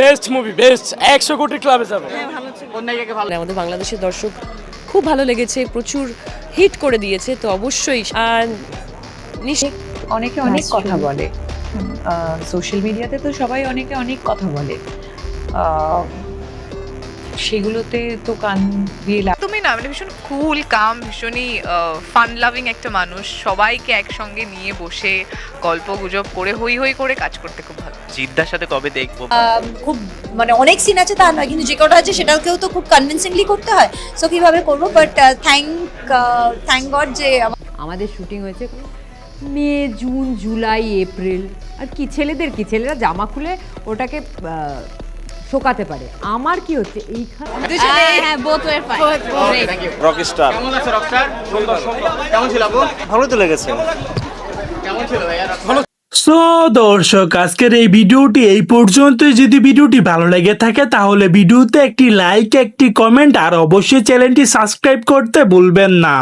Best movie, best 100 কোটি ক্লাবে যাবে। আমাদের বাংলাদেশের দর্শক খুব ভালো লেগেছে, প্রচুর হিট করে দিয়েছে, তো অবশ্যই অনেকে অনেক কথা বলে, সোশ্যাল মিডিয়াতে তো সবাই অনেকে অনেক কথা বলে, সেগুলোতে তো কান দিয়ে তুমি না মানে ভীষণ কুল কাম, ভীষণই ফান লাভিং একটা মানুষ, সবাইকে একসঙ্গে নিয়ে বসে গল্প গুজব করে হই হই করে কাজ করতে খুব ভালো। জিদ্দার সাথে কবে দেখবো? খুব মানে অনেক সিন আছে তা নয়, কিন্তু যে কটা আছে সেটাকেও তো খুব কনভিন্সিংলি করতে হয়। সো কিভাবে করবো, বাট থ্যাংক গড যে আমাদের শুটিং হয়েছে মে, জুন, জুলাই, এপ্রিল। আর কি ছেলেদের কি, ছেলেরা জামা খুলে ওটাকে শোকাতে পারে। আমার কি হচ্ছে এইখানে রকস্টার কেমন ছিল আপু? ভালো তো লেগেছে। কেমন ছিল ভাইয়া? সো দর্শক, আজকের এই ভিডিওটি এই পর্যন্ত। যদি ভিডিওটি ভালো লেগে থাকে তাহলে ভিডিওতে একটি লাইক, একটি কমেন্ট আর অবশ্যই চ্যানেলটি সাবস্ক্রাইব করতে ভুলবেন না।